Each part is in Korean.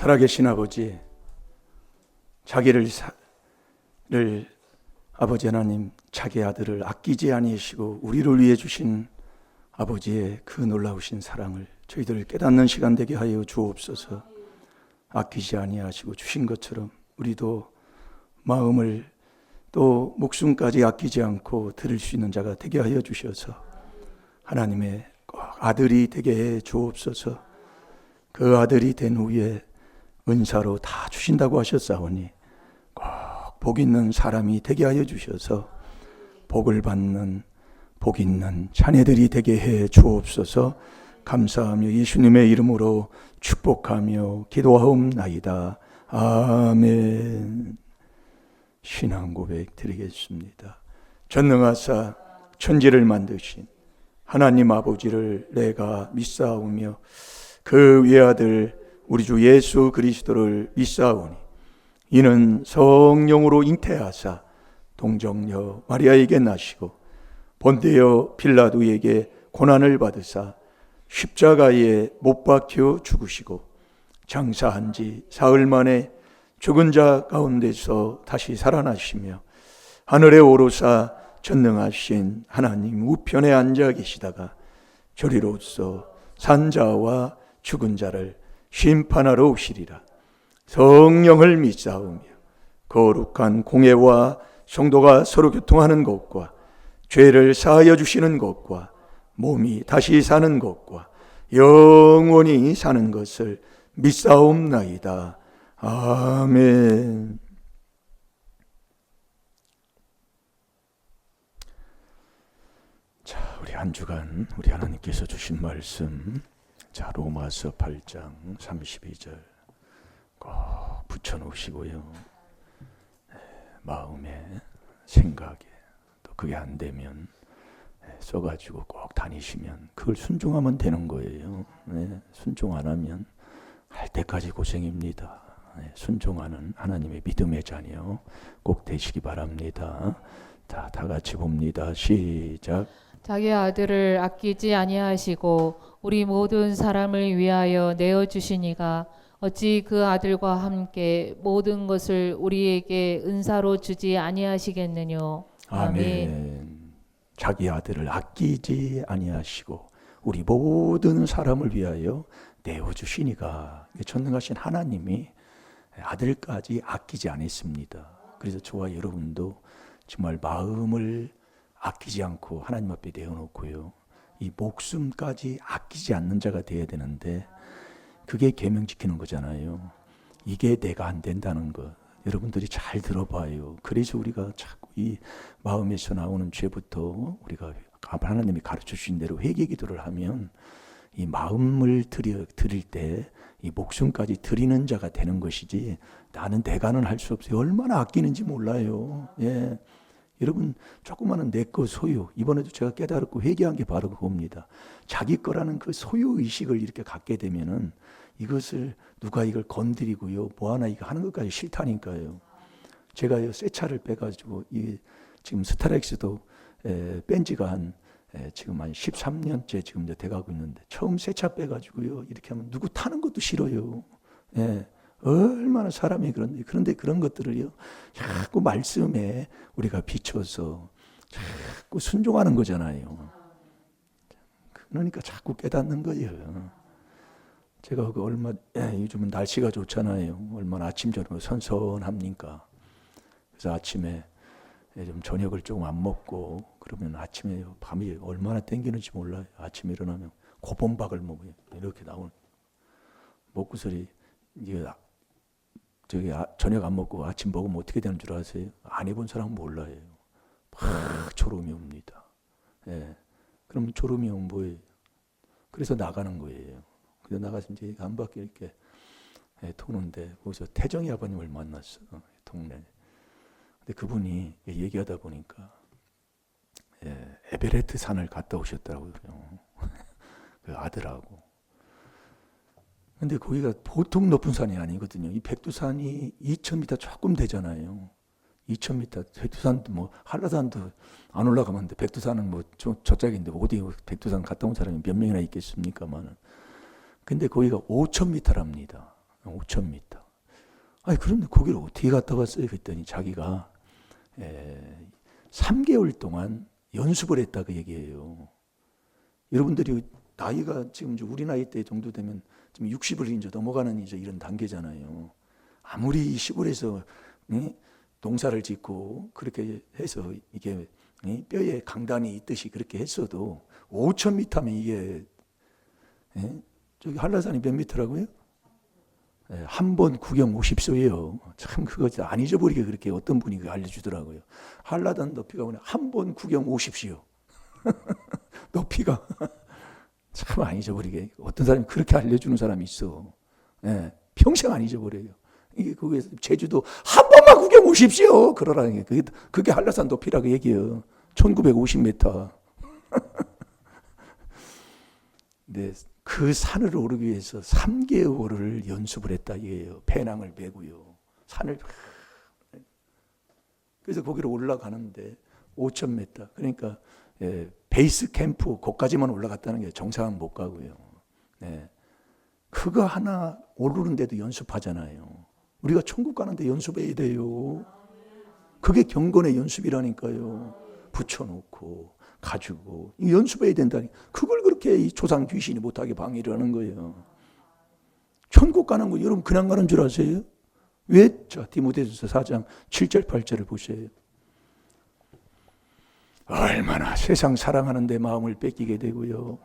살아계신 아버지, 자기를 아버지 하나님, 자기 아들을 아끼지 아니하시고 우리를 위해 주신 아버지의 그 놀라우신 사랑을 저희들 깨닫는 시간 되게 하여 주옵소서. 아끼지 아니하시고 주신 것처럼 우리도 마음을 또 목숨까지 아끼지 않고 드릴 수 있는 자가 되게 하여 주셔서 하나님의 꼭 아들이 되게 해 주옵소서. 그 아들이 된 후에 은사로 다 주신다고 하셨사오니 꼭 복 있는 사람이 되게 하여 주셔서 복을 받는 복 있는 자녀들이 되게 해 주옵소서. 감사하며 예수님의 이름으로 축복하며 기도하옵나이다. 아멘. 신앙 고백 드리겠습니다. 전능하사 천지를 만드신 하나님 아버지를 내가 믿사오며 그 외아들 우리 주 예수 그리스도를 믿사오니 이는 성령으로 잉태하사 동정녀 마리아에게 나시고 본디오 빌라도에게 고난을 받으사 십자가에 못 박혀 죽으시고 장사한 지 사흘 만에 죽은 자 가운데서 다시 살아나시며 하늘에 오르사 전능하신 하나님 우편에 앉아 계시다가 저리로서 산자와 죽은 자를 심판하러 오시리라. 성령을 믿사오며 거룩한 공회와 성도가 서로 교통하는 것과 죄를 사하여 주시는 것과 몸이 다시 사는 것과 영원히 사는 것을 믿사옵나이다. 아멘. 자, 우리 한 주간 우리 하나님께서 주신 말씀, 자, 로마서 8장 32절 꼭 붙여놓으시고요. 마음에, 생각에, 또 그게 안 되면 써가지고 꼭 다니시면 그걸 순종하면 되는 거예요. 순종 안 하면 할 때까지 고생입니다. 순종하는 하나님의 믿음의 자녀 꼭 되시기 바랍니다. 다 같이 봅니다. 시작. 자기 아들을 아끼지 아니하시고 우리 모든 사람을 위하여 내어 주시니가 어찌 그 아들과 함께 모든 것을 우리에게 은사로 주지 아니하시겠느뇨. 아멘. 자기 아들을 아끼지 아니하시고 우리 모든 사람을 위하여 내어 주시니가 전능하신 하나님이 아들까지 아끼지 않았습니다. 그래서 저와 여러분도 정말 마음을 아끼지 않고 하나님 앞에 내어놓고요, 이 목숨까지 아끼지 않는 자가 되어야 되는데 그게 계명 지키는 거잖아요. 이게 내가 안 된다는 것 여러분들이 잘 들어봐요. 그래서 우리가 자꾸 이 마음에서 나오는 죄부터 우리가 하나님이 가르쳐 주신 대로 회개 기도를 하면 이 마음을 드릴 때 이 목숨까지 드리는 자가 되는 것이지, 나는 내가는 할 수 없어요. 얼마나 아끼는지 몰라요. 예. 여러분, 조그마한 내 거 소유, 이번에도 제가 깨달았고 회개한 게 바로 그겁니다. 자기 거라는 그 소유의식을 이렇게 갖게 되면은 이것을 누가 이걸 건드리고요, 뭐 하나 이거 하는 것까지 싫다니까요. 제가 새 차를 빼가지고 지금 스타렉스도 뺀 지가 지금 한 13년째 지금 이제 돼가고 있는데, 처음 새 차 빼가지고요 이렇게 하면 누구 타는 것도 싫어요. 예. 얼마나 사람이 그런데 그런 것들을요 자꾸 말씀에 우리가 비춰서 자꾸 순종하는 거잖아요. 그러니까 자꾸 깨닫는 거예요. 제가 요즘은 날씨가 좋잖아요. 얼마나 아침 저녁 선선합니까? 그래서 아침에 좀 저녁을 조금 안 먹고 그러면 아침에 밤이 얼마나 땡기는지 몰라요. 아침에 일어나면 고범박을 먹어요. 이렇게 나오는 먹구슬이 저녁 안 먹고 아침 먹으면 어떻게 되는 줄 아세요? 안 해본 사람은 몰라요. 막 졸음이 옵니다. 예. 그럼 졸음이 오면 뭐예요? 그래서 나가는 거예요. 그래서 나가서 이제 한 바퀴 이렇게 도는데, 거기서 태정이 아버님을 만났어, 동네. 근데 그분이 얘기하다 보니까 에베레스트 산을 갔다 오셨더라고요. 그 아들하고. 근데 거기가 보통 높은 산이 아니거든요. 이 백두산이 2,000m 조금 되잖아요. 2,000m. 백두산도 뭐 한라산도 안 올라가면 돼. 백두산은 뭐 저짝인데 어디 백두산 갔다 온 사람이 몇 명이나 있겠습니까만은. 근데 거기가 5,000m랍니다. 5,000m. 아니 그런데 거기를 어떻게 갔다 왔어요? 그랬더니 자기가 3개월 동안 연습을 했다고 얘기해요. 여러분들이 나이가 지금 이제 우리 나이 때 정도 되면 지금 60을 이제 넘어가는 이제 이런 단계잖아요. 아무리 시골에서 농사를 짓고 그렇게 해서 이게 뼈에 강단이 있듯이 그렇게 했어도 5,000m면 이게 저기 한라산이 몇 미터라고요? 한 번 구경 50소예요. 참 그거 안 잊어버리게 그렇게 어떤 분이 알려주더라고요. 한라산 높이가 한 번 구경 50시요. 높이가 참 안 잊어버리게. 어떤 사람이 그렇게 알려주는 사람이 있어. 평생 안 잊어버려요. 이게 거기에서 제주도 한 번만 구경 오십시오. 그러라는 게 그게 한라산 높이라고 얘기해요. 1950m. 네, 그 산을 오르기 위해서 3개월을 연습을 했다 이게요. 배낭을 메고요. 산을 그래서 거기로 올라가는데 5,000m. 그러니까 베이스 캠프 거기까지만 올라갔다는 게 정상은 못 가고요. 네. 그거 하나 오르는데도 연습하잖아요. 우리가 천국 가는데 연습해야 돼요. 그게 경건의 연습이라니까요. 붙여놓고 가지고 연습해야 된다니. 그걸 그렇게 이 조상 귀신이 못하게 방해를 하는 거예요. 천국 가는 거 여러분 그냥 가는 줄 아세요? 왜? 자, 디모데전서 4장 7절 8절을 보세요. 얼마나 세상 사랑하는 데 마음을 뺏기게 되고요.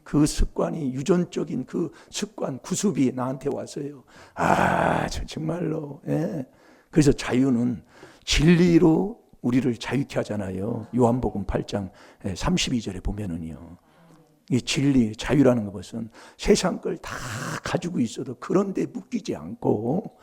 그 습관이 유전적인 그 습관 구습이 나한테 왔어요. 정말로. 그래서 자유는 진리로 우리를 자유케 하잖아요. 요한복음 8장 32절에 보면은요. 이 진리, 자유라는 것은 세상 걸 다 가지고 있어도 그런 데 묶이지 않고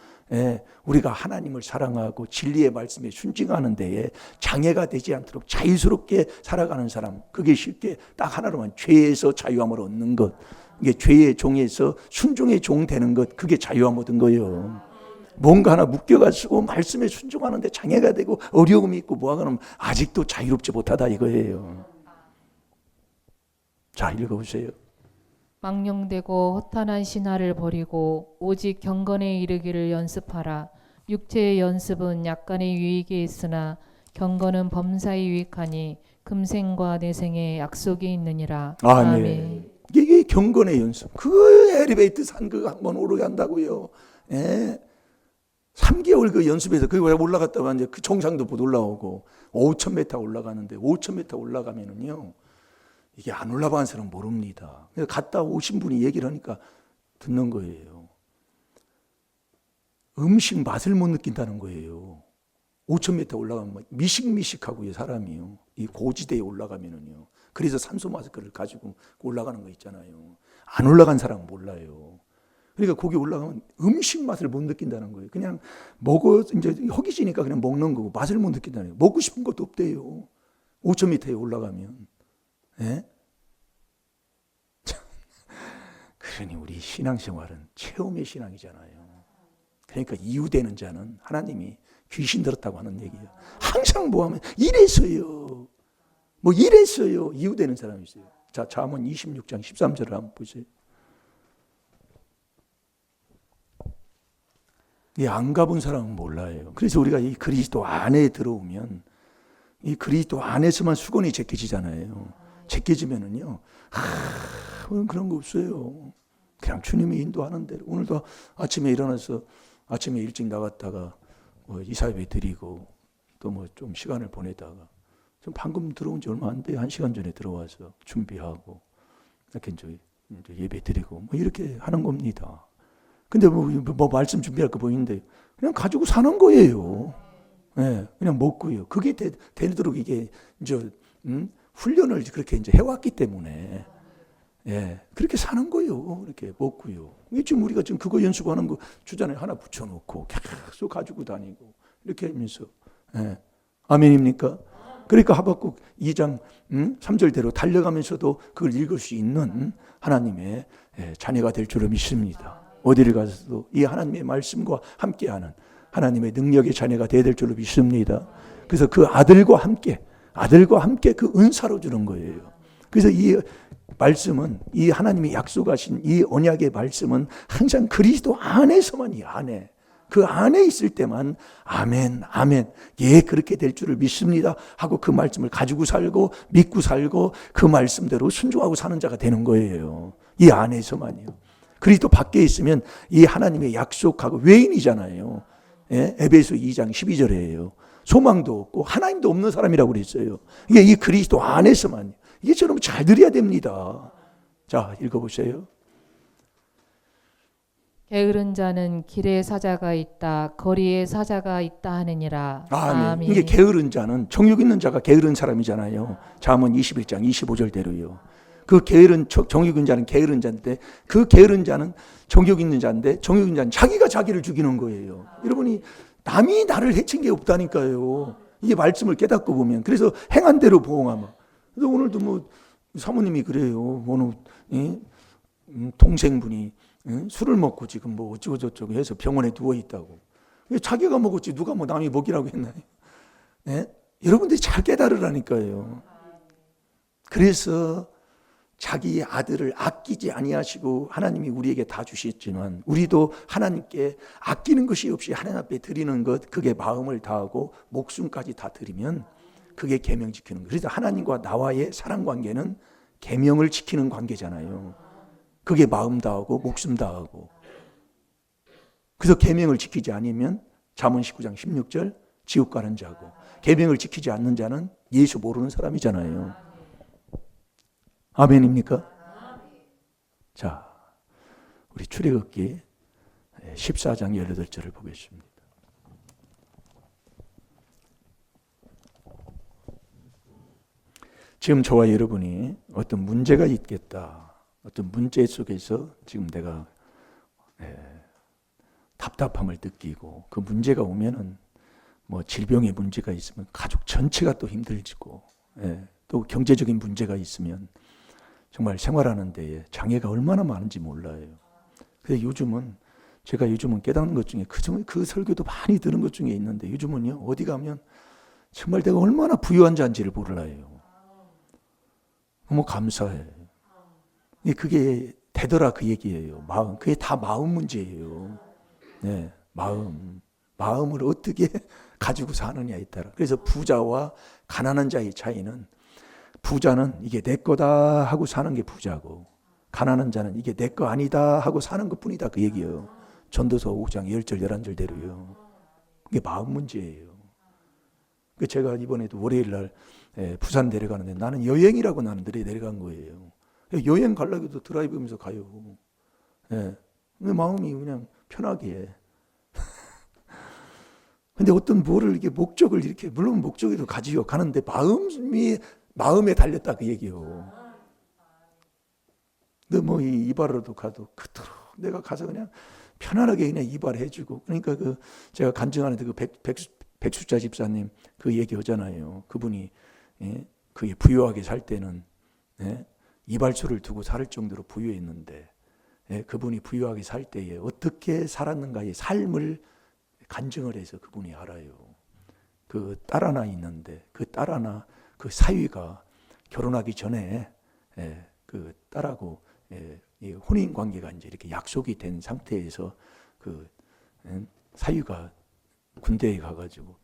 우리가 하나님을 사랑하고 진리의 말씀에 순종하는 데에 장애가 되지 않도록 자유스럽게 살아가는 사람, 그게 쉽게 딱 하나로만 죄에서 자유함을 얻는 것, 이게 죄의 종에서 순종의 종 되는 것, 그게 자유함 얻은 거예요. 뭔가 하나 묶여가지고 말씀에 순종하는데 장애가 되고 어려움이 있고 뭐하거나 아직도 자유롭지 못하다 이거예요. 자, 읽어보세요. 망령되고 허탄한 신화를 버리고 오직 경건에 이르기를 연습하라. 육체의 연습은 약간의 유익이 있으나 경건은 범사에 유익하니 금생과 내생에 약속이 있느니라. 아멘. 이게 경건의 연습. 그 엘리베이터 산 그거 한번 오르간다고요. 3개월 그 연습해서 거기 올라갔다가 이제 그 정상도 못 올라오고 5,000m 올라가는데 5,000m 올라가면은요. 이게 안 올라간 사람은 모릅니다. 그래서 갔다 오신 분이 얘기를 하니까 듣는 거예요. 음식 맛을 못 느낀다는 거예요. 5,000m 올라가면 미식미식하고요, 사람이요. 이 고지대에 올라가면은요. 그래서 산소 마스크를 가지고 올라가는 거 있잖아요. 안 올라간 사람은 몰라요. 그러니까 거기 올라가면 음식 맛을 못 느낀다는 거예요. 그냥 이제 허기지니까 그냥 먹는 거고 맛을 못 느낀다는 거예요. 먹고 싶은 것도 없대요. 5,000m에 올라가면. 그러니 우리 신앙생활은 체험의 신앙이잖아요. 그러니까 이유되는 자는 하나님이 귀신 들었다고 하는 얘기예요. 항상 뭐하면 이랬어요. 이랬어요. 이유되는 사람이 있어요. 자, 잠언 26장 13절을 한번 보세요. 안 가본 사람은 몰라요. 그래서 우리가 이 그리스도 안에 들어오면 이 그리스도 안에서만 수건이 제껴지잖아요. 제껴지면은요, 그런 거 없어요. 그냥 주님이 인도하는 대로. 오늘도 아침에 일어나서 아침에 일찍 나갔다가 이사예배 드리고 또 좀 시간을 보내다가 좀 방금 들어온 지 얼마 안 돼요. 1시간 전에 들어와서 준비하고 이렇게 이제 예배 드리고 이렇게 하는 겁니다. 근데 말씀 준비할 거 보이는데 그냥 가지고 사는 거예요. 그냥 먹고요. 그게 되도록 이게 이제 훈련을 그렇게 이제 해왔기 때문에 그렇게 사는 거예요. 이렇게 먹고요. 지금 우리가 지금 그거 연습하는 거 주잔에 하나 붙여놓고 계속 가지고 다니고 이렇게 하면서 아멘입니까? 그러니까 하박국 2장 3절대로 달려가면서도 그걸 읽을 수 있는 하나님의 자녀가 될 줄을 믿습니다. 어디를 가서도 이 하나님의 말씀과 함께하는 하나님의 능력의 자녀가 되어야 될 줄로 믿습니다. 그래서 그 아들과 함께 그 은사로 주는 거예요. 그래서 이 말씀은, 이 하나님이 약속하신 이 언약의 말씀은 항상 그리스도 안에서만, 이 안에, 그 안에 있을 때만 아멘, 아멘, 예, 그렇게 될 줄을 믿습니다 하고 그 말씀을 가지고 살고 믿고 살고 그 말씀대로 순종하고 사는 자가 되는 거예요. 이 안에서만요. 그리스도 밖에 있으면 이 하나님의 약속하고 외인이잖아요. 예? 에베소 2장 12절이에요. 소망도 없고 하나님도 없는 사람이라고 그랬어요. 이게 이 그리스도 안에서만, 이게 여러분 잘 들어야 됩니다. 자, 읽어보세요. 게으른 자는 길에 사자가 있다, 거리에 사자가 있다 하느니라. 아멘. 이게 게으른 자는, 정욕 있는 자가 게으른 사람이잖아요. 잠언 21장 25절대로요. 그 게으른, 정욕 있는 자는 게으른 자인데, 그 게으른 자는 정욕 있는 자인데, 정욕 있는 자는 자기가 자기를 죽이는 거예요. 여러분이 남이 나를 해친 게 없다니까요. 이게 말씀을 깨닫고 보면. 그래서 행한 대로 보응하면. 그래서 오늘도 뭐 사모님이 그래요. 어느 동생분이 술을 먹고 지금 뭐 어쩌고 저쩌고 해서 병원에 누워 있다고. 자기가 먹었지 누가 뭐 남이 먹이라고 했나요? 네? 여러분들이 잘 깨달으라니까요. 그래서 자기 아들을 아끼지 아니하시고 하나님이 우리에게 다 주셨지만 우리도 하나님께 아끼는 것이 없이 하나님 앞에 드리는 것, 그게 마음을 다하고 목숨까지 다 드리면 그게 계명 지키는 거예요. 그래서 하나님과 나와의 사랑 관계는 계명을 지키는 관계잖아요. 그게 마음 다하고 목숨 다하고. 그래서 계명을 지키지 않으면 잠언 19장 16절 지옥 가는 자고, 계명을 지키지 않는 자는 예수 모르는 사람이잖아요. 아멘입니까? 자, 우리 출애굽기 14장 18절을 보겠습니다. 지금 저와 여러분이 어떤 문제가 있겠다, 어떤 문제 속에서 지금 내가 답답함을 느끼고, 그 문제가 오면은 뭐 질병의 문제가 있으면 가족 전체가 또 힘들지고, 또 경제적인 문제가 있으면 정말 생활하는 데에 장애가 얼마나 많은지 몰라요. 그래서 요즘은 제가 깨닫는 것 중에 그 설교도 많이 들은 것 중에 있는데, 요즘은요 어디 가면 정말 내가 얼마나 부유한 자인지를 몰라요. 너무 감사해. 그게 되더라 그 얘기예요. 마음, 그게 다 마음 문제예요. 네, 마음을 어떻게 가지고 사느냐에 따라. 그래서 부자와 가난한 자의 차이는, 부자는 이게 내 거다 하고 사는 게 부자고, 가난한 자는 이게 내 거 아니다 하고 사는 것 뿐이다, 그 얘기예요. 전도서 5장 10절 11절대로요. 그게 마음 문제예요. 제가 이번에도 월요일 날 부산 내려가는데, 나는 여행이라고 나는 내려간 거예요. 여행 가려고 해도 드라이브하면서 가요. 마음이 그냥 편하게. 근데 어떤 뭐를 이렇게 목적을 이렇게, 물론 목적에도 가지고 가는데 마음에 달렸다 그 얘기요. 근데 뭐 이발로도 가도 그토록 내가 가서 그냥 편안하게 그냥 이발해주고. 그러니까 제가 간증하는데 백수자 집사님 그 얘기하잖아요. 그분이 그게 부유하게 살 때는 이발소를 두고 살 정도로 부유했는데, 그분이 부유하게 살 때에 어떻게 살았는가의 삶을 간증을 해서 그분이 알아요. 그 딸 하나 있는데, 그 딸 하나, 그 사위가 결혼하기 전에 그 딸하고 혼인 관계가 이제 이렇게 약속이 된 상태에서 그 사위가 군대에 가가지고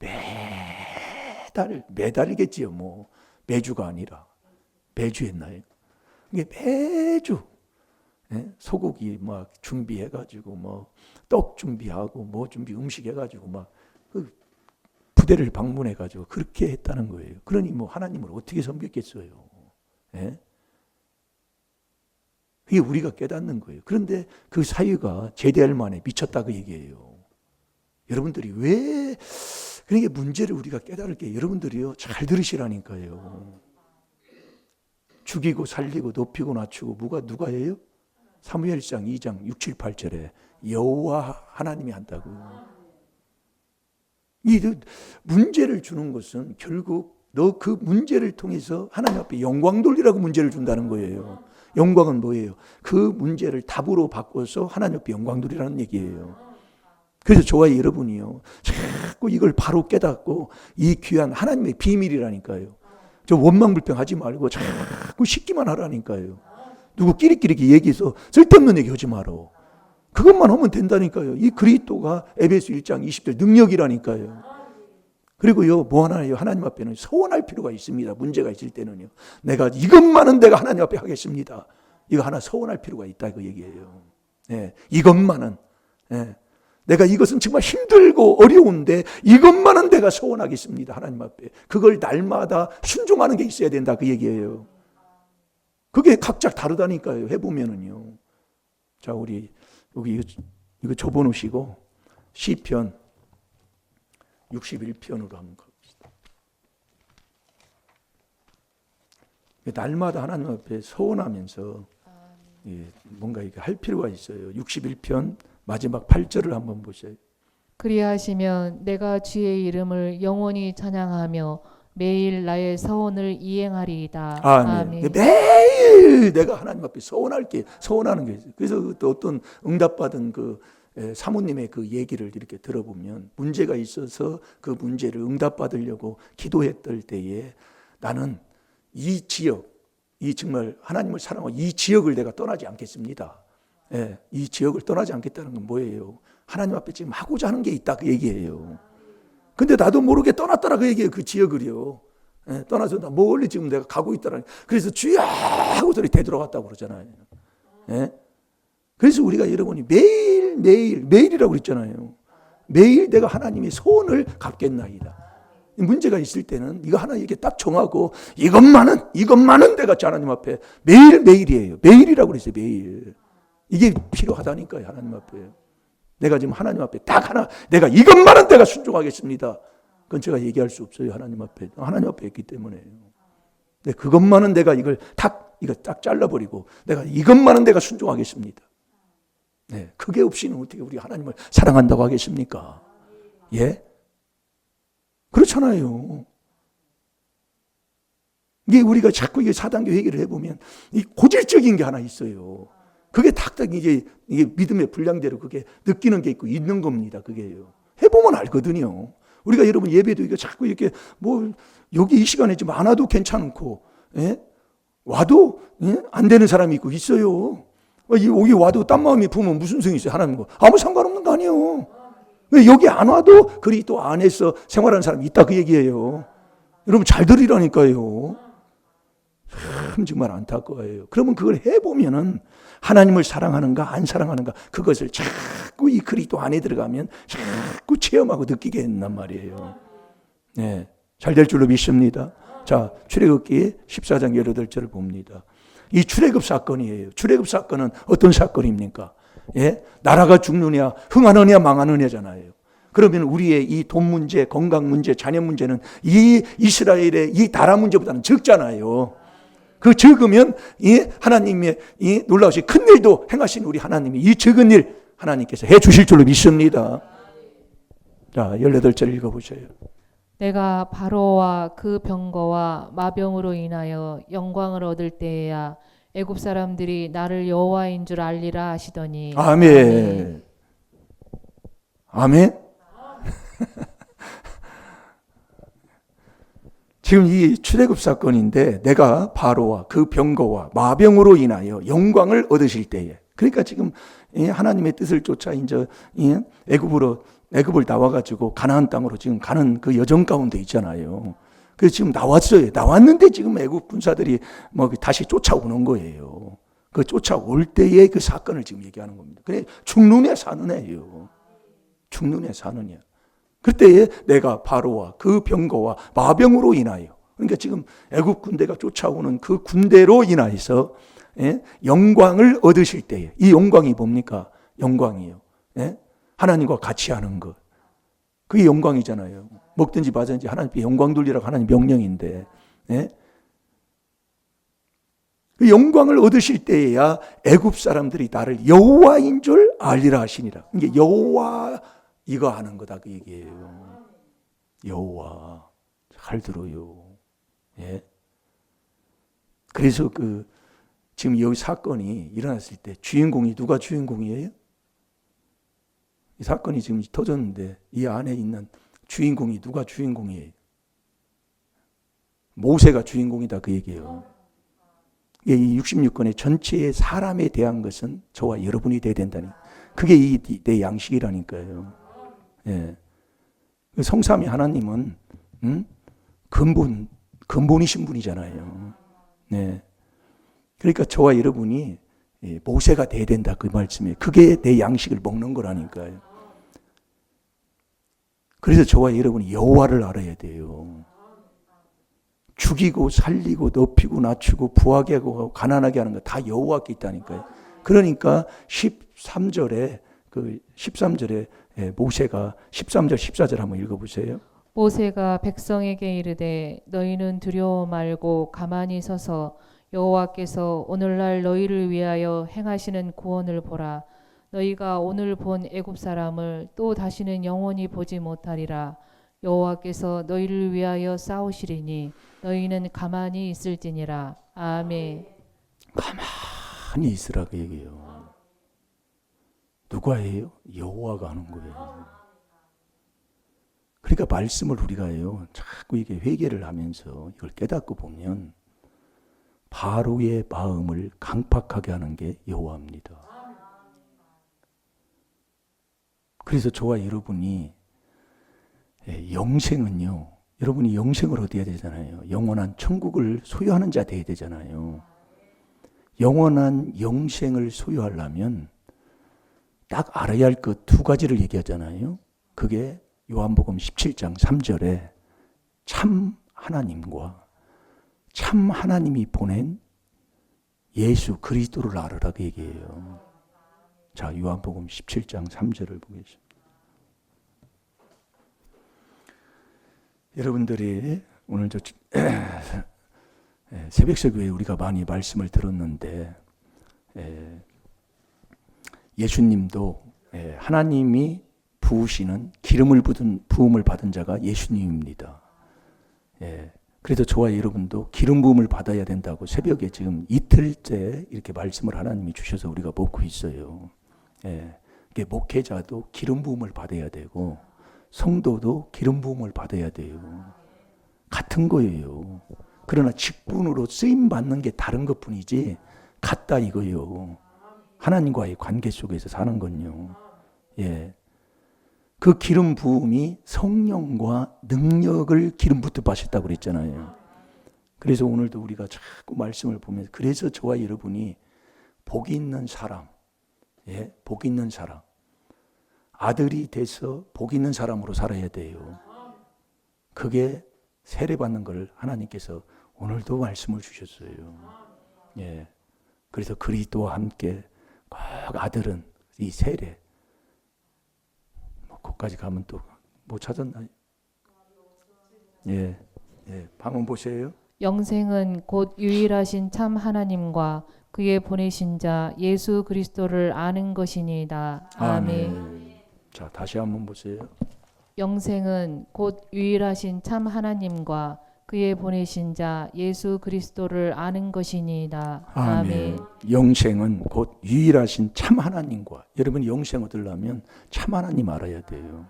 매달이겠지요. 뭐 매주가 아니라 매주했나요? 이게 매주 소고기 막 준비해가지고 뭐 떡 준비하고 뭐 음식 해가지고 막 그 부대를 방문해가지고 그렇게 했다는 거예요. 그러니 뭐 하나님을 어떻게 섬겼겠어요? 그게 우리가 깨닫는 거예요. 그런데 그 사위가 제대할 만에 미쳤다 그 얘기예요. 여러분들이 왜, 그러니까 문제를 우리가 깨달을 게, 여러분들이요 잘 들으시라니까요. 죽이고 살리고 높이고 낮추고 누가 해요? 사무엘상 2장 6, 7, 8절에 여호와 하나님이 한다고. 이 문제를 주는 것은 결국 너 그 문제를 통해서 하나님 앞에 영광 돌리라고 문제를 준다는 거예요. 영광은 뭐예요? 그 문제를 답으로 바꿔서 하나님 앞에 영광 돌리라는 얘기예요. 그래서 저와 여러분이요 자꾸 이걸 바로 깨닫고, 이 귀한 하나님의 비밀이라니까요. 저 원망불평하지 말고 자꾸 씻기만 하라니까요. 누구 끼리끼리 얘기해서 쓸데없는 얘기 하지 마라. 그것만 하면 된다니까요. 이 그리스도가 에베소 1장 20절 능력이라니까요. 그리고요, 뭐 하나요? 하나님 앞에는 서원할 필요가 있습니다. 문제가 있을 때는요. 내가 이것만은 내가 하나님 앞에 하겠습니다. 이거 하나 서원할 필요가 있다 그 얘기예요. 예, 이것만은. 예, 내가 이것은 정말 힘들고 어려운데 이것만은 내가 서원하겠습니다. 하나님 앞에. 그걸 날마다 순종하는 게 있어야 된다 그 얘기예요. 그게 각자 다르다니까요. 해보면은요. 자, 우리 여기 이거 접어놓으시고 시편 61편으로 한번 가봅시다. 날마다 하나님 앞에 서원하면서 뭔가 이렇게 할 필요가 있어요. 61편 마지막 8절을 한번 보세요. 그리하시면 내가 주의 이름을 영원히 찬양하며 매일 나의 서원을 이행하리이다. 아멘. 매일 내가 하나님 앞에 서원하는 게 있어요. 그래서 또 어떤 응답받은 그 사모님의 그 얘기를 이렇게 들어보면 문제가 있어서 그 문제를 응답받으려고 기도했을 때에 나는 이 지역, 이 정말 하나님을 사랑하고 이 지역을 내가 떠나지 않겠습니다. 예, 이 지역을 떠나지 않겠다는 건 뭐예요? 하나님 앞에 지금 하고자 하는 게 있다 그 얘기예요. 근데 나도 모르게 떠났더라 그 얘기예요. 그 지역을요. 예, 떠나서 나 멀리 지금 내가 가고 있더라. 그래서 주야 하고 소리 되돌아갔다고 그러잖아요. 예? 그래서 우리가 여러분이 매일이라고 그랬잖아요. 매일 내가 하나님의 소원을 갚겠나이다. 문제가 있을 때는 이거 하나 이렇게 딱 정하고 이것만은 내가 하나님 앞에 매일이에요. 매일이라고 그랬어요. 매일. 이게 필요하다니까요. 하나님 앞에. 내가 지금 하나님 앞에 딱 하나 내가 이것만은 내가 순종하겠습니다. 그건 제가 얘기할 수 없어요. 하나님 앞에. 하나님 앞에 있기 때문에요. 근데 그것만은 내가 이거 딱 잘라버리고 내가 이것만은 내가 순종하겠습니다. 네, 그게 없이는 어떻게 우리 하나님을 사랑한다고 하겠습니까? 예? 그렇잖아요. 이게 우리가 자꾸 이게 4단계 회개를 해보면 이 고질적인 게 하나 있어요. 그게 딱딱 이게 믿음의 분량대로 그게 느끼는 게 있고 있는 겁니다. 그게요. 해보면 알거든요. 우리가 여러분 예배도 이거 자꾸 이렇게 뭐 여기 이 시간에 좀 안 와도 괜찮고, 예? 와도 예? 안 되는 사람이 있고 있어요. 여기 와도 딴 마음이 부으면 무슨 소용이 있어요? 하나님과 아무 상관없는 거 아니에요. 여기 안 와도 그리스도 안에서 생활하는 사람이 있다 그 얘기예요. 여러분 잘 들으라니까요. 참 정말 안타까워요. 그러면 그걸 해보면은 하나님을 사랑하는가 안 사랑하는가 그것을 자꾸 이 그리스도 안에 들어가면 자꾸 체험하고 느끼게 된단 말이에요. 네, 잘 될 줄로 믿습니다. 자, 출애굽기 14장 18절을 봅니다. 이 출애굽 사건이에요. 출애굽 사건은 어떤 사건입니까? 예? 나라가 죽느냐 흥하느냐 망하느냐잖아요. 그러면 우리의 이 돈 문제, 건강 문제, 자녀 문제는 이 이스라엘의 이 나라 문제보다는 적잖아요. 그 적으면 이 하나님의 이 놀라우신 큰 일도 행하신 우리 하나님이 이 적은 일 하나님께서 해 주실 줄로 믿습니다. 자, 18절 읽어보세요. 내가 바로와 그 병거와 마병으로 인하여 영광을 얻을 때에야 애굽 사람들이 나를 여호와인 줄 알리라 하시더니. 아멘. 아멘. 지금 이 출애굽 사건인데 내가 바로와 그 병거와 마병으로 인하여 영광을 얻으실 때에, 그러니까 지금 하나님의 뜻을 쫓아 이제 애굽을 나와가지고 가나안 땅으로 지금 가는 그 여정 가운데 있잖아요. 그래서 지금 나왔어요. 나왔는데 지금 애굽 군사들이 뭐 다시 쫓아오는 거예요. 그 쫓아올 때의 그 사건을 지금 얘기하는 겁니다. 그래 죽느냐 사느냐예요. 죽느냐 사느냐. 그때에 내가 바로와 그 병거와 마병으로 인하여, 그러니까 지금 애굽 군대가 쫓아오는 그 군대로 인하여서 영광을 얻으실 때에, 이 영광이 뭡니까? 영광이요. 하나님과 같이 하는 것. 그게 영광이잖아요. 먹든지 마든지 하나님께 영광 돌리라고 하나님 명령인데, 그 영광을 얻으실 때에야 애굽 사람들이 나를 여호와인 줄 알리라 하시니라. 이게 여호와 이거 하는 거다 그 얘기예요. 여호와 잘 들어요. 예. 그래서 그 지금 여기 사건이 일어났을 때 주인공이 누가 주인공이에요? 이 사건이 지금 터졌는데 이 안에 있는 주인공이 누가 주인공이에요? 모세가 주인공이다 그 얘기예요. 이 66권의 전체의 사람에 대한 것은 저와 여러분이 돼야 된다니. 그게 내 양식이라니까요. 예. 성삼위 하나님은 근본이신 분이잖아요. 네. 그러니까 저와 여러분이 모세가 돼야 된다 그 말씀이에요. 그게 내 양식을 먹는 거라니까요. 그래서 저와 여러분이 여호와를 알아야 돼요. 죽이고 살리고 높이고 낮추고 부하게 하고 가난하게 하는 거 다 여호와께 있다니까요. 그러니까 13절에 모세가 13절 14절 한번 읽어보세요. 모세가 백성에게 이르되 너희는 두려워 말고 가만히 서서 여호와께서 오늘날 너희를 위하여 행하시는 구원을 보라. 너희가 오늘 본 애굽 사람을 또 다시는 영원히 보지 못하리라. 여호와께서 너희를 위하여 싸우시리니 너희는 가만히 있을지니라. 아멘. 가만히 있으라 그 얘기예요. 누가 해요? 여호와가 하는 거예요. 그러니까 말씀을 우리가 해요. 자꾸 이게 회개를 하면서 이걸 깨닫고 보면 바로의 마음을 강팍하게 하는 게 여호와입니다. 그래서 저와 여러분이 영생은요. 여러분이 영생을 얻어야 되잖아요. 영원한 천국을 소유하는 자 되어야 되잖아요. 영원한 영생을 소유하려면 딱 알아야 할 것 두 가지를 얘기하잖아요. 그게 요한복음 17장 3절에 참 하나님과 참 하나님이 보낸 예수 그리스도를 알아라 그 얘기예요. 자, 요한복음 17장 3절을 보겠습니다. 여러분들이 오늘 저 새벽새교회 우리가 많이 말씀을 들었는데 예수님도 하나님이 부으시는 부음을 받은 자가 예수님입니다. 그래서 저와 여러분도 기름 부음을 받아야 된다고 새벽에 지금 이틀째 이렇게 말씀을 하나님이 주셔서 우리가 먹고 있어요. 목회자도 기름 부음을 받아야 되고 성도도 기름 부음을 받아야 돼요. 같은 거예요. 그러나 직분으로 쓰임 받는 게 다른 것뿐이지 같다 이거예요. 하나님과의 관계 속에서 사는 건요. 그 기름 부음이 성령과 능력을 기름 붓듯 받으셨다고 그랬잖아요. 그래서 오늘도 우리가 자꾸 말씀을 보면서 그래서 저와 여러분이 복이 있는 사람, 복이 있는 사람, 아들이 돼서 복 있는 사람으로 살아야 돼요. 그게 세례받는 걸 하나님께서 오늘도 말씀을 주셨어요. 그래서 그리스도와 함께 꼭 아들은 이 세례 거기까지 가면 또 뭐 찾았나요? 방언 보세요. 영생은 곧 유일하신 참 하나님과 그의 보내신 자 예수 그리스도를 아는 것이니이다. 아멘. 자, 다시 한번 보세요. 영생은 곧 유일하신 참 하나님과 그의 보내신 자 예수 그리스도를 아는 것이니이다. 아멘. 영생은 곧 유일하신 참 하나님과 여러분이 영생 얻으려면 참 하나님 알아야 돼요.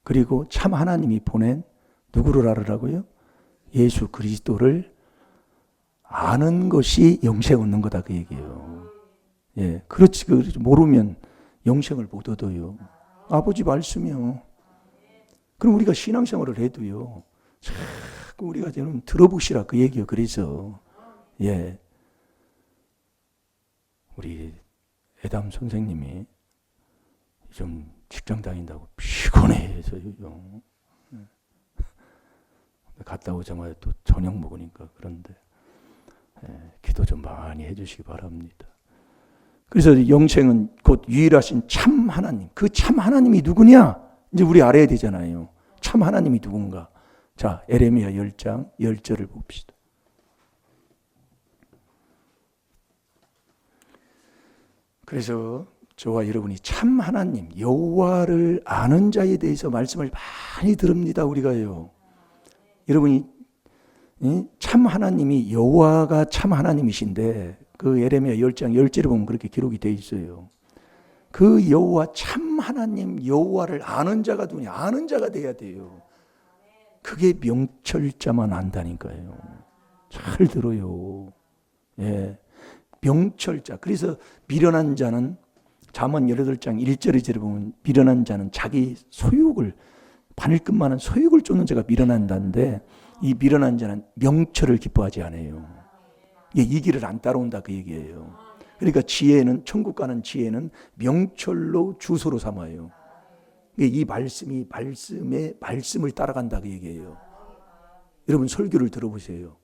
그리고 참 하나님이 보낸 누구를 알으라고요? 예수 그리스도를 아는 것이 영생 얻는 거다 그 얘기예요. 그렇지 모르면 영생을 못 얻어요. 아버지 말씀이요. 그럼 우리가 신앙생활을 해도요. 자꾸 우리가 좀 들어보시라 그 얘기요. 그래서 우리 애담 선생님이 좀 직장 다닌다고 피곤해서요. 갔다 오자마자 또 저녁 먹으니까 그런데 기도 좀 많이 해주시기 바랍니다. 그래서 영생은 곧 유일하신 참 하나님. 그 참 하나님이 누구냐? 이제 우리 알아야 되잖아요. 참 하나님이 누군가. 자, 에레미야 10장 10절을 봅시다. 그래서 저와 여러분이 참 하나님, 여호와를 아는 자에 대해서 말씀을 많이 들읍니다. 우리가요. 여러분이 참 하나님이 여호와가 참 하나님이신데 그 에레미야 10장 10절에 보면 그렇게 기록이 되어 있어요. 그 여호와 참 하나님 여호와를 아는 자가 누구냐? 아는 자가 돼야 돼요. 그게 명철자만 안다니까요. 잘 들어요. 예. 명철자. 그래서 미련한 자는 잠언 18장 1절에 보면 미련한 자는 자기 소욕을 바늘끝만한 소욕을 쫓는 자가 미련한다는데 이 미련한 자는 명철을 기뻐하지 않아요. 이 길을 안 따라온다 그 얘기예요. 그러니까 지혜는 천국 가는 지혜는 명철로 주소로 삼아요. 이 말씀이 말씀을 따라간다 그 얘기예요. 여러분 설교를 들어보세요.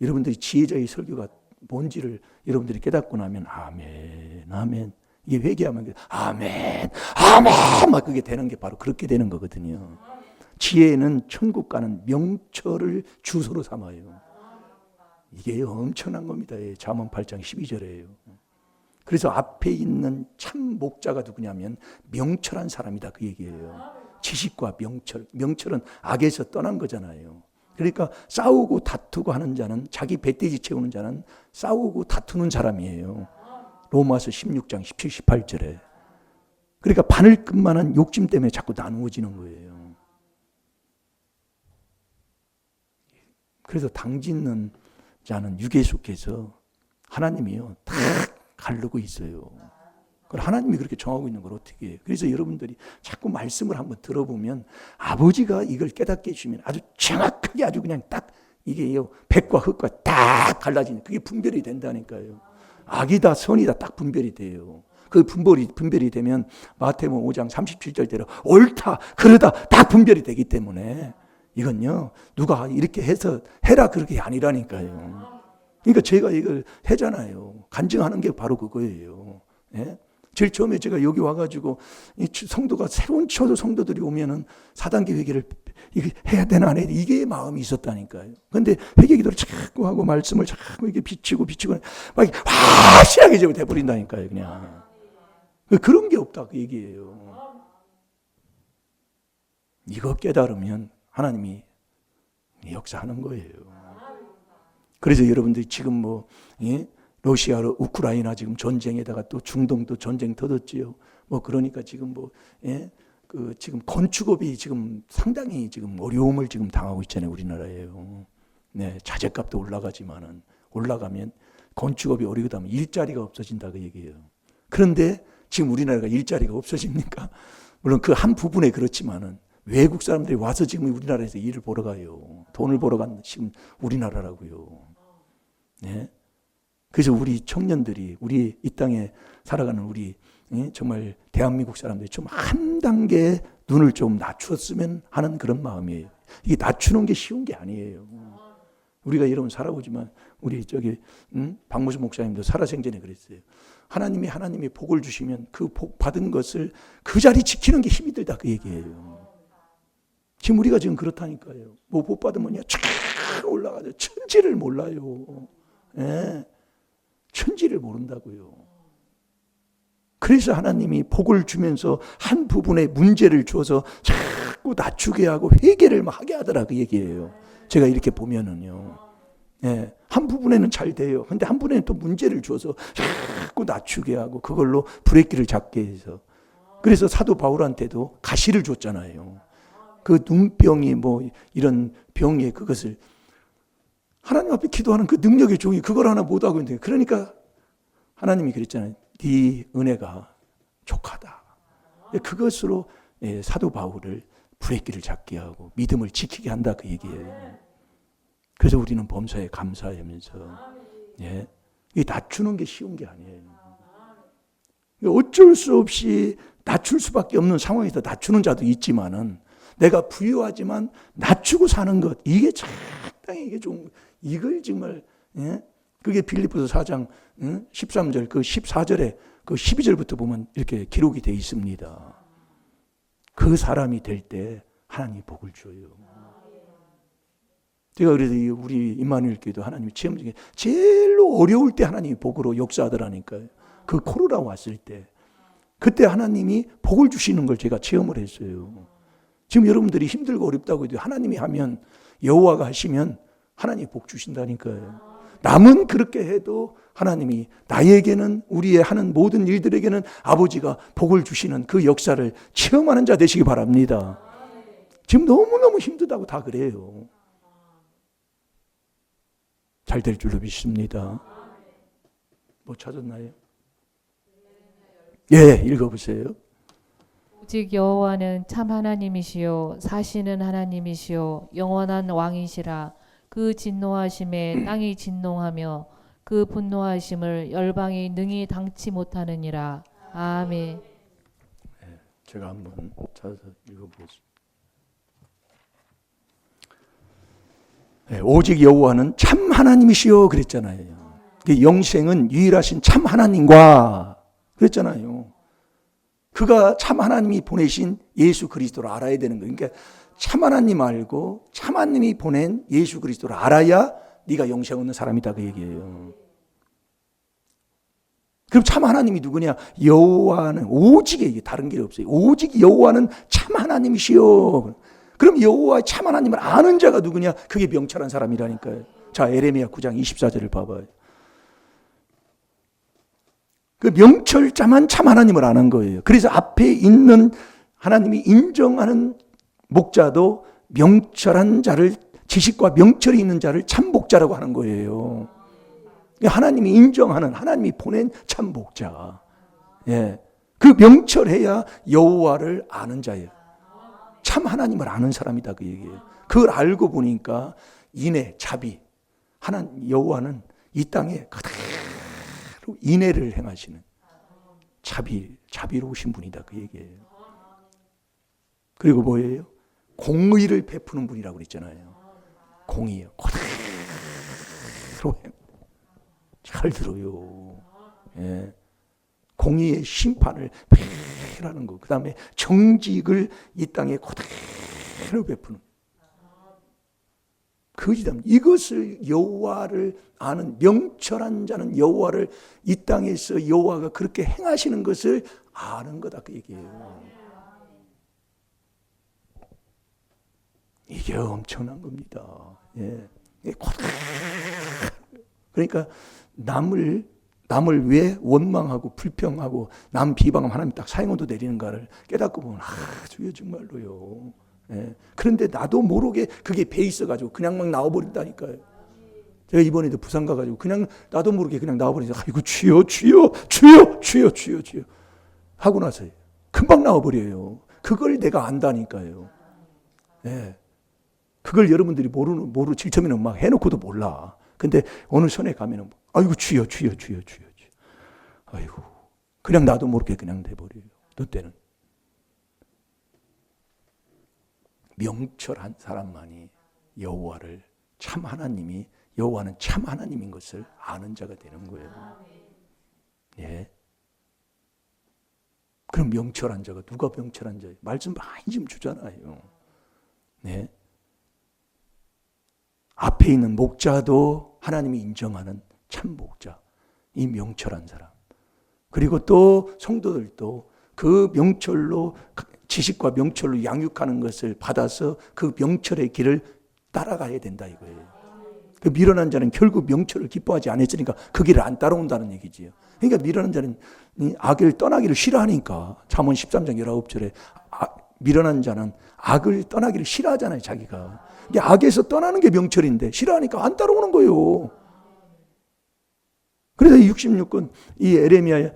여러분들이 지혜자의 설교가 뭔지를 여러분들이 깨닫고 나면 아멘, 아멘. 이게 회개하면 아멘, 아멘 막 그게 되는 게 바로 그렇게 되는 거거든요. 지혜는 천국 가는 명철을 주소로 삼아요. 이게 엄청난 겁니다. 잠언 8장 12절이에요. 그래서 앞에 있는 참 목자가 누구냐면 명철한 사람이다 그 얘기예요. 지식과 명철. 명철은 악에서 떠난 거잖아요. 그러니까 싸우고 다투고 하는 자는 자기 배돼지 채우는 자는 싸우고 다투는 사람이에요. 로마서 16장 17, 18절에. 그러니까 바늘끝만한 욕심 때문에 자꾸 나누어지는 거예요. 그래서 당짓는 자는 육에 속해서 하나님이요 다 가르고 있어요. 그걸 하나님이 그렇게 정하고 있는 걸 어떻게 해요? 그래서 여러분들이 자꾸 말씀을 한번 들어보면 아버지가 이걸 깨닫게 해주시면 아주 정확하게 아주 그냥 딱 이게요 백과 흑과 딱 갈라지는 그게 분별이 된다니까요. 악이다 선이다 딱 분별이 돼요. 그 분별이 되면 마태복음 5장 37절대로 옳다 그르다 딱 분별이 되기 때문에 이건요 누가 이렇게 해서 해라 그렇게 아니라니까요. 그러니까 제가 이걸 하잖아요. 간증하는 게 바로 그거예요. 예? 제일 처음에 제가 여기 와가지고 이 성도가 새로운 초도 성도들이 오면은 4단계 회개를 이게 해야 되나 안 해야 되나 이게 마음이 있었다니까요. 근데 회개 기도를 자꾸 하고 말씀을 자꾸 이렇게 비치고 막 확실하게 좀 돼버린다니까요. 그냥 그런 게 없다 그 얘기예요. 이거 깨달으면 하나님이 역사하는 거예요. 그래서 여러분들이 지금 뭐 러시아, 우크라이나 지금 전쟁에다가 또 중동도 전쟁 터졌지요. 뭐 그러니까 지금 지금 건축업이 지금 상당히 지금 어려움을 지금 당하고 있잖아요, 우리나라에요. 네, 자재값도 올라가지만은 올라가면 건축업이 어려우다 하면 일자리가 없어진다 그 얘기예요. 그런데 지금 우리나라가 일자리가 없어집니까? 물론 그 한 부분에 그렇지만은 외국 사람들이 와서 지금 우리나라에서 일을 보러 가요. 돈을 벌어 간 지금 우리나라라고요. 네. 그래서 우리 청년들이 우리 이 땅에 살아가는 우리 정말 대한민국 사람들이 좀 한 단계 눈을 좀 낮추었으면 하는 그런 마음이에요. 이게 낮추는 게 쉬운 게 아니에요. 우리가 여러분 살아보지만 우리 박무수 목사님도 살아생전에 그랬어요. 하나님이 복을 주시면 그 복 받은 것을 그 자리 지키는 게 힘이 들다 그 얘기예요. 지금 우리가 지금 그렇다니까요. 뭐 복 받으면요 쫙 올라가죠. 천지를 몰라요. 예. 천지를 모른다고요. 그래서 하나님이 복을 주면서 한 부분에 문제를 주어서 자꾸 낮추게 하고 회개를 하게 하더라 그 얘기예요. 제가 이렇게 보면은요. 예, 한 부분에는 잘 돼요. 근데 한 부분에는 또 문제를 주어서 자꾸 낮추게 하고 그걸로 브레이크를 잡게 해서. 그래서 사도 바울한테도 가시를 줬잖아요. 그 눈병이 뭐 이런 병에 그것을 하나님 앞에 기도하는 그 능력의 종이 그걸 하나 못하고 있는데 그러니까 하나님이 그랬잖아요. 네 은혜가 족하다. 그것으로 사도 바울을 브레이크를 잡게 하고 믿음을 지키게 한다 그 얘기예요. 그래서 우리는 범사에 감사하면서 이 낮추는 게 쉬운 게 아니에요. 어쩔 수 없이 낮출 수밖에 없는 상황에서 낮추는 자도 있지만은 내가 부유하지만 낮추고 사는 것 이게 상당히 이게 좀 이걸 정말 그게 빌립보서 4장 13절 그 14절에 그 12절부터 보면 이렇게 기록이 되어 있습니다. 그 사람이 될 때 하나님이 복을 줘요. 제가 그래서 우리 임마누엘 교회도 하나님이 체험 중에 제일로 어려울 때 하나님이 복으로 역사하더라니까요. 그 코로나 왔을 때 그때 하나님이 복을 주시는 걸 제가 체험을 했어요. 지금 여러분들이 힘들고 어렵다고 해도 하나님이 하면 여호와가 하시면 하나님이 복 주신다니까요. 남은 그렇게 해도 하나님이 나에게는 우리의 하는 모든 일들에게는 아버지가 복을 주시는 그 역사를 체험하는 자 되시기 바랍니다. 지금 너무너무 힘들다고 다 그래요. 잘 될 줄로 믿습니다. 뭐 찾았나요? 예, 읽어보세요. 오직 여호와는 참 하나님이시요 사시는 하나님이시요 영원한 왕이시라. 그 진노하심에 땅이 진동하며 그 분노하심을 열방이 능히 당치 못하느니라. 아멘. 제가 한번 찾아서 읽어보겠습니다. 네, 오직 여호와는 참 하나님이시여 그랬잖아요. 영생은 유일하신 참 하나님과 그랬잖아요. 그가 참 하나님이 보내신 예수 그리스도를 알아야 되는 거예요. 그러니까 참 하나님 알고 참 하나님이 보낸 예수 그리스도를 알아야 네가 영생 얻는 사람이다 그 얘기예요. 그럼 참 하나님이 누구냐? 여호와는 오직에 다른 게 없어요. 오직 여호와는 참 하나님이시여. 그럼 여호와 참 하나님을 아는 자가 누구냐? 그게 명철한 사람이라니까요. 자, 에레미야 9장 24절을 봐봐요. 그 명철자만 참 하나님을 아는 거예요. 그래서 앞에 있는 하나님이 인정하는 목자도 명철한 자를, 지식과 명철이 있는 자를 참 목자라고 하는 거예요. 하나님이 인정하는, 하나님이 보낸 참 목자. 예. 그 명철해야 여호와를 아는 자예요. 참 하나님을 아는 사람이다 그 얘기예요. 그걸 알고 보니까 인애, 자비. 여호와는 이 땅에 그대로 인애를 행하시는 자비로우신 분이다 그 얘기예요. 그리고 뭐예요? 공의를 베푸는 분이라고 그랬잖아요. 공의요. 그대로 잘 들어요. 예. 공의의 심판을 베라는 거. 그 다음에 정직을 이 땅에 그대로 베푸는. 이것을 여호와를 아는 명철한 자는 여호와를 이 땅에서 여호와가 그렇게 행하시는 것을 아는 거다 그 얘기예요. 이게 엄청난 겁니다. 예. 그러니까 남을 왜 원망하고 불평하고 남 비방하면 하나님 딱 사형도 내리는가를 깨닫고 보면 주여 정말로요. 예. 그런데 나도 모르게 그게 배 있어가지고 그냥 막 나와버린다니까요. 제가 이번에도 부산 가가지고 그냥 나도 모르게 그냥 나와버리니까 아이고 주여 하고 나서 금방 나와버려요. 그걸 내가 안다니까요. 예. 그걸 여러분들이 모르 질투면은 막 해놓고도 몰라. 근데 어느 선에 가면은 아이고 주여. 아이고 그냥 나도 모르게 그냥 돼버려요. 너 때는 명철한 사람만이 여호와를 참 하나님이 여호와는 참 하나님인 것을 아는 자가 되는 거예요. 예. 그럼 명철한 자가 누가 명철한 자예요? 말씀 많이 좀 주잖아요. 네. 앞에 있는 목자도 하나님이 인정하는 참 목자, 이 명철한 사람. 그리고 또 성도들도 그 명철로 지식과 명철로 양육하는 것을 받아서 그 명철의 길을 따라가야 된다 이거예요. 그 미련한 자는 결국 명철을 기뻐하지 않았으니까 그 길을 안 따라온다는 얘기지요. 그러니까 미련한 자는 악을 떠나기를 싫어하니까 잠언 13장 19절에 미련한 자는 악을 떠나기를 싫어하잖아요, 자기가. 이게 악에서 떠나는 게 명철인데 싫어하니까 안 따라오는 거예요. 그래서 66권 이 에레미야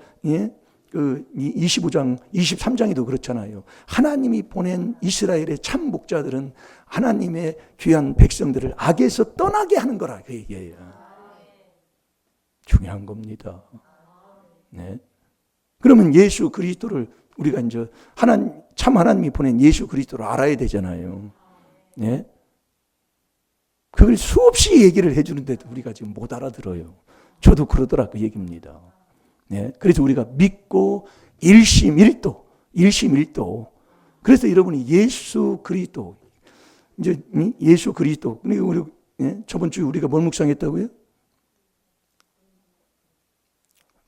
그 25장 23장에도 그렇잖아요. 하나님이 보낸 이스라엘의 참 목자들은 하나님의 귀한 백성들을 악에서 떠나게 하는 거라 그 얘기예요. 중요한 겁니다. 네. 그러면 예수 그리스도를 우리가 이제 참 하나님이 보낸 예수 그리스도를 알아야 되잖아요. 네. 그걸 수없이 얘기를 해주는데도 우리가 지금 못 알아들어요. 저도 그러더라 그 얘기입니다. 네. 그래서 우리가 믿고 일심일도. 그래서 여러분이 예수 그리스도 그리고 우리 저번 주에 우리가 뭘 묵상했다고요?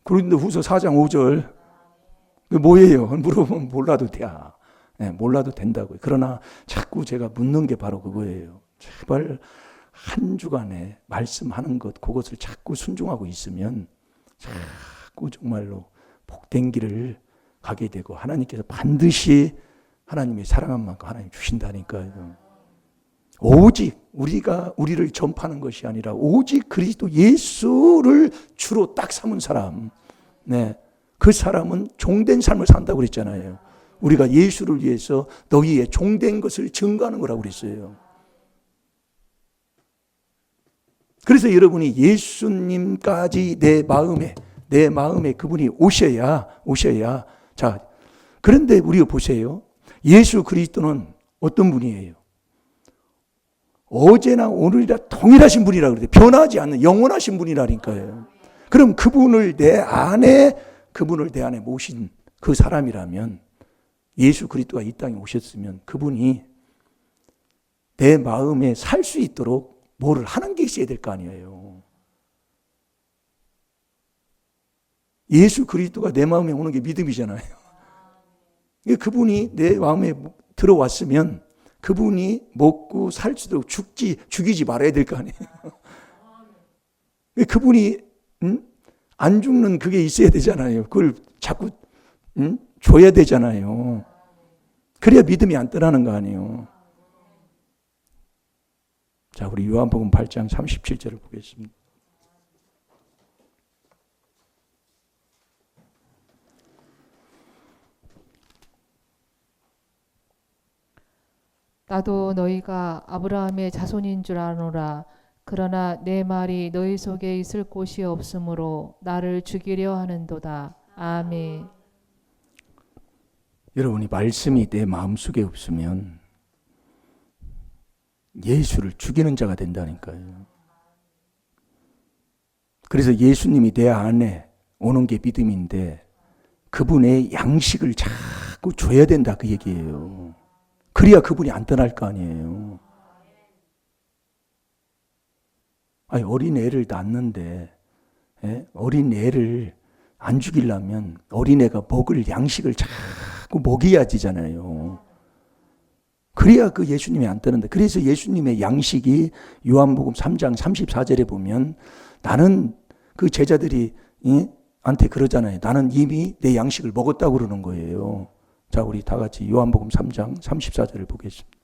고린도후서 4장 5절. 그 뭐예요? 물어보면 몰라도 돼. 네, 몰라도 된다고요. 그러나 자꾸 제가 묻는 게 바로 그거예요. 제발 한 주간에 말씀하는 것 그것을 자꾸 순종하고 있으면 자꾸 정말로 복된 길을 가게 되고 하나님께서 반드시 하나님의 사랑한 만큼 하나님 주신다니까요. 오직 우리를 전파하는 것이 아니라 오직 그리스도 예수를 주로 딱 삼은 사람, 네, 그 사람은 종된 삶을 산다고 그랬잖아요. 우리가 예수를 위해서 너희의 종된 것을 증거하는 거라고 그랬어요. 그래서 여러분이 예수님까지 내 마음에 그분이 오셔야. 자, 그런데 우리가 보세요. 예수 그리스도는 어떤 분이에요? 어제나 오늘이라 동일하신 분이라고 그래요. 변하지 않는 영원하신 분이라니까요. 그럼 그분을 내 안에 모신 그 사람이라면, 예수 그리스도가 이 땅에 오셨으면 그분이 내 마음에 살 수 있도록 뭐를 하는 게 있어야 될 거 아니에요. 예수 그리스도가 내 마음에 오는 게 믿음이잖아요. 그분이 내 마음에 들어왔으면 그분이 먹고 살 수 있도록 죽이지 말아야 될 거 아니에요. 그분이 안 죽는 그게 있어야 되잖아요. 그걸 자꾸 줘야 되잖아요. 그래야 믿음이 안 떠나는 거 아니에요. 자, 우리 요한복음 8장 37절을 보겠습니다. 나도 너희가 아브라함의 자손인 줄 아노라. 그러나 내 말이 너희 속에 있을 곳이 없으므로 나를 죽이려 하는도다. 아멘. 여러분이 말씀이 내 마음속에 없으면 예수를 죽이는 자가 된다니까요. 그래서 예수님이 내 안에 오는 게 믿음인데 그분의 양식을 자꾸 줘야 된다 그 얘기예요. 그래야 그분이 안 떠날 거 아니에요. 아니, 어린애를 낳는데 어린애를 안 죽이려면 어린애가 먹을 양식을 자꾸 먹여야 되잖아요. 그래야 그 예수님이 안 떠난다. 그래서 예수님의 양식이 요한복음 3장 34절에 보면 나는 그 제자들이 한테 그러잖아요. 나는 이미 내 양식을 먹었다고 그러는 거예요. 자, 우리 다 같이 요한복음 3장 34절을 보겠습니다.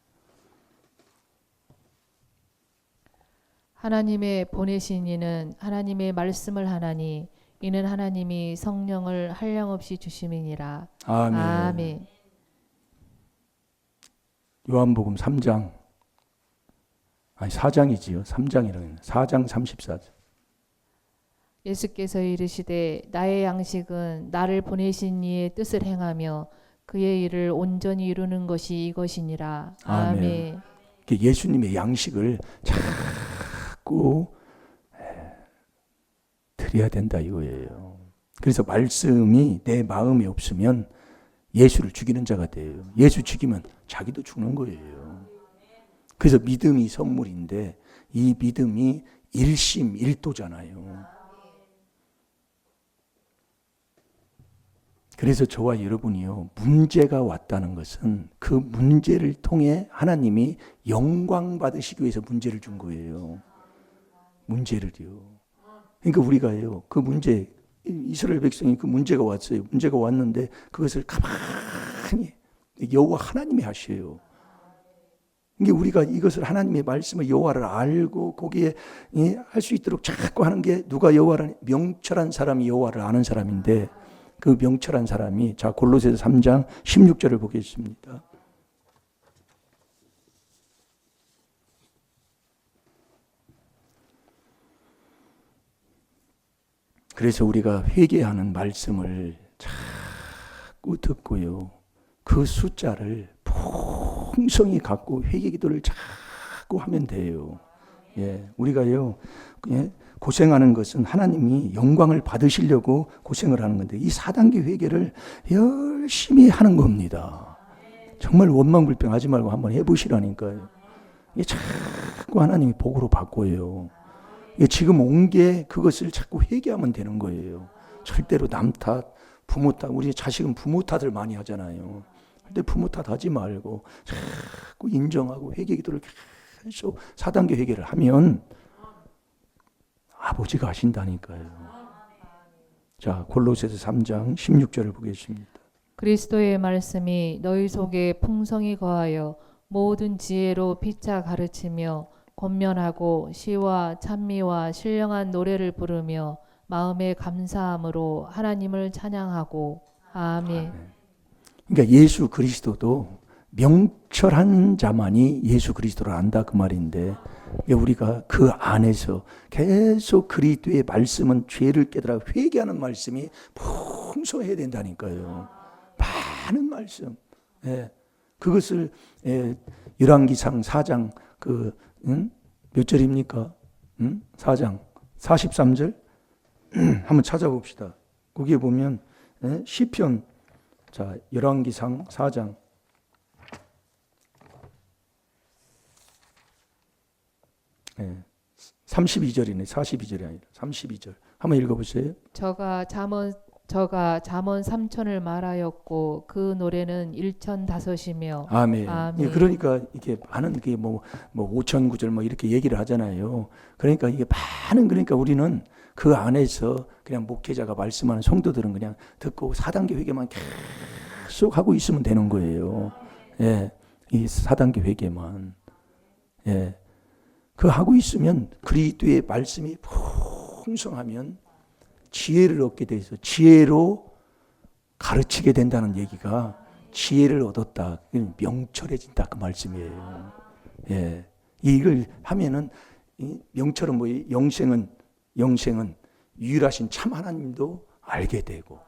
하나님의 보내신 이는 하나님의 말씀을 하나니 이는 하나님이 성령을 한량없이 주심이니라. 아멘. 아멘. 요한복음 3장, 아니 4장이지요. 3장이라는 4장 34절. 예수께서 이르시되 나의 양식은 나를 보내신 이의 뜻을 행하며 그의 일을 온전히 이루는 것이 이것이니라. 아멘. 예수님의 양식을 자꾸 드려야 된다 이거예요. 그래서 말씀이 내 마음에 없으면 예수를 죽이는 자가 돼요. 예수 죽이면 자기도 죽는 거예요. 그래서 믿음이 선물인데 이 믿음이 일심일도잖아요. 그래서 저와 여러분이요, 문제가 왔다는 것은 그 문제를 통해 하나님이 영광 받으시기 위해서 문제를 준 거예요. 문제를요. 그러니까 우리가요, 그 문제, 이스라엘 백성이 그 문제가 왔어요. 문제가 왔는데 그것을 가만히 여호와 하나님이 하셔요. 이게 우리가 이것을 하나님의 말씀을 여호와를 알고 거기에 할 수 있도록 자꾸 하는 게 누가 여호와를 명철한 사람이 여호와를 아는 사람인데 그 명철한 사람이 자 골로새서 3장 16절을 보겠습니다. 그래서 우리가 회개하는 말씀을 자꾸 듣고요. 그 숫자를 풍성히 갖고 회개 기도를 자꾸 하면 돼요. 예, 우리가요, 고생하는 것은 하나님이 영광을 받으시려고 고생을 하는 건데 이 4단계 회개를 열심히 하는 겁니다. 정말 원망불평하지 말고 한번 해보시라니까요. 이게 자꾸 하나님이 복으로 바꿔요. 지금 온 게 그것을 자꾸 회개하면 되는 거예요. 절대로 남 탓, 부모 탓, 우리 자식은 부모 탓을 많이 하잖아요. 근데 부모 탓 하지 말고 자꾸 인정하고 회개 기도를 계속 4단계 회개를 하면 아버지가 하신다니까요. 자, 골로새서 3장 16절을 보겠습니다. 그리스도의 말씀이 너희 속에 풍성히 거하여 모든 지혜로 피차 가르치며 권면하고 시와 찬미와 신령한 노래를 부르며 마음의 감사함으로 하나님을 찬양하고 아멘. 그러니까 예수 그리스도도 명철한 자만이 예수 그리스도를 안다 그 말인데, 우리가 그 안에서 계속 그리스도의 말씀은 죄를 깨달아 회개하는 말씀이 풍성해야 된다니까요. 많은 말씀. 예. 그것을 열왕기상 4장 몇 절입니까? 4장 43절 한번 찾아봅시다. 거기에 보면 시편, 자, 열왕기상 4장 32절이네. 42절이 아니라 32절. 한번 읽어보세요. 저가 잠언 3천을 말하였고 그 노래는 1,005이며 아멘. 아멘. 예, 그러니까 이게 많은 게 뭐 5천 구절 뭐 이렇게 얘기를 하잖아요. 그러니까 이게 많은, 그러니까 우리는 그 안에서 그냥 목회자가 말씀하는 성도들은 그냥 듣고 4단계 회개만 계속 하고 있으면 되는 거예요. 예, 이 4단계 회개만. 예, 그 하고 있으면 그리스도의 말씀이 풍성하면 지혜를 얻게 돼서 지혜로 가르치게 된다는 얘기가, 지혜를 얻었다, 명철해진다 그 말씀이에요. 예, 이걸 하면은 명철은 뭐 영생은 유일하신 참 하나님도 알게 되고,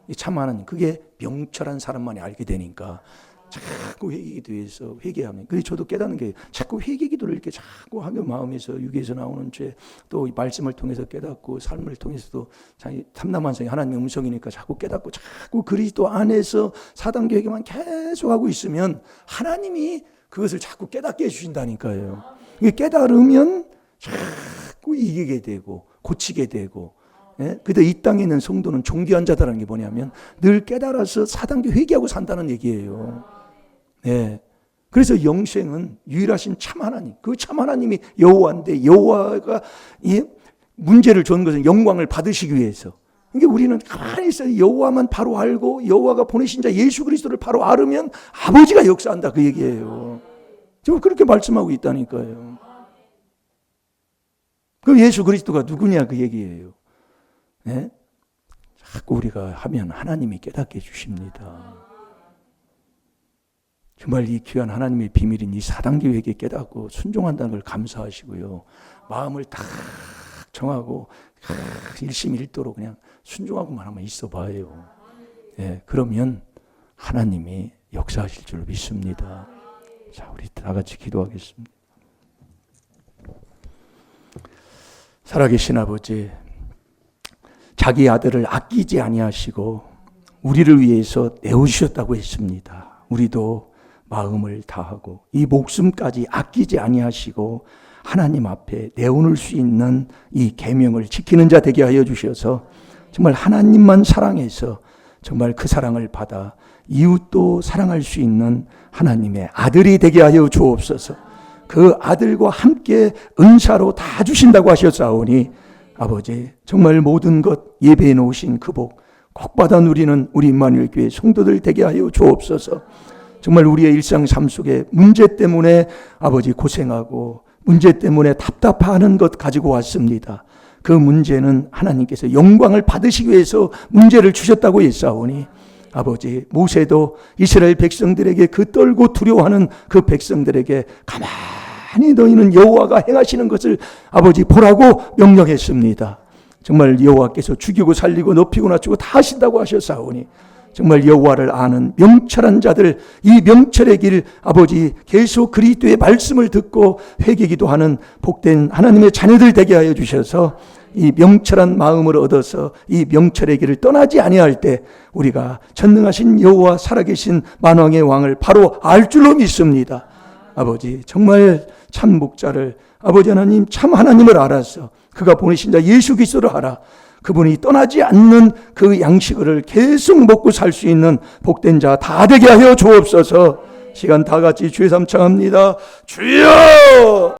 이 참 하나님, 그게 명철한 사람만이 알게 되니까 자꾸 회개기도에서 회개하면, 그래서 저도 깨닫는 게 자꾸 회개기도를 이렇게 자꾸 하면 마음에서 육에서 나오는 죄, 또 말씀을 통해서 깨닫고 삶을 통해서도 자기 탐남한성이 하나님의 음성이니까 자꾸 깨닫고 자꾸 그리스도 안에서 4단계 회개만 계속 하고 있으면 하나님이 그것을 자꾸 깨닫게 해주신다니까요. 이게 깨달으면 자꾸 이기게 되고 고치게 되고. 예? 근데 이 땅에 있는 성도는 존귀한 자다라는 게 뭐냐면 늘 깨달아서 4단계 회개하고 산다는 얘기예요. 예. 그래서 영생은 유일하신 참 하나님, 그 참 하나님이 여호와인데, 여호와가 이 문제를 준 것은 영광을 받으시기 위해서. 그러니까 우리는 가만히 있어요. 여호와만 바로 알고 여호와가 보내신 자 예수 그리스도를 바로 알으면 아버지가 역사한다 그 얘기예요. 지금 그렇게 말씀하고 있다니까요. 그 예수 그리스도가 누구냐 그 얘기예요. 네? 자꾸 우리가 하면 하나님이 깨닫게 해주십니다. 정말 이 귀한 하나님의 비밀인 이 4단계 회개 깨닫고 순종한다는 걸 감사하시고요. 마음을 딱 정하고 일심일도로 그냥 순종하고만 한번 있어 봐요. 예, 그러면 하나님이 역사하실 줄 믿습니다. 자, 우리 다 같이 기도하겠습니다. 살아계신 아버지, 자기 아들을 아끼지 아니하시고 우리를 위해서 내어주셨다고 했습니다. 우리도 마음을 다하고 이 목숨까지 아끼지 아니하시고 하나님 앞에 내어놓을 수 있는 이 계명을 지키는 자 되게 하여 주셔서 정말 하나님만 사랑해서 정말 그 사랑을 받아 이웃도 사랑할 수 있는 하나님의 아들이 되게 하여 주옵소서. 그 아들과 함께 은사로 다 주신다고 하셨사오니 아버지, 정말 모든 것 예배해 놓으신 그 복 꼭 받아 누리는 우리 임마누엘 교회 성도들 되게 하여 주옵소서. 정말 우리의 일상 삶 속에 문제 때문에 아버지 고생하고 문제 때문에 답답하는 것 가지고 왔습니다. 그 문제는 하나님께서 영광을 받으시기 위해서 문제를 주셨다고 했사오니 아버지, 모세도 이스라엘 백성들에게 그 떨고 두려워하는 그 백성들에게 가만히 너희는 여호와가 행하시는 것을 아버지 보라고 명령했습니다. 정말 여호와께서 죽이고 살리고 높이고 낮추고 다 하신다고 하셨사오니 정말 여호와를 아는 명철한 자들, 이 명철의 길 아버지 계속 그리스도의 말씀을 듣고 회개기도하는 복된 하나님의 자녀들 되게 하여 주셔서 이 명철한 마음을 얻어서 이 명철의 길을 떠나지 아니할 때 우리가 전능하신 여호와 살아계신 만왕의 왕을 바로 알 줄로 믿습니다. 아버지, 정말 참 목자를 아버지 하나님 참 하나님을 알아서 그가 보내신 자 예수 그리스도를 알아 그분이 떠나지 않는 그 양식을 계속 먹고 살 수 있는 복된 자 다 되게 하여 주옵소서. 시간 다 같이 주의 삼창합니다. 주여!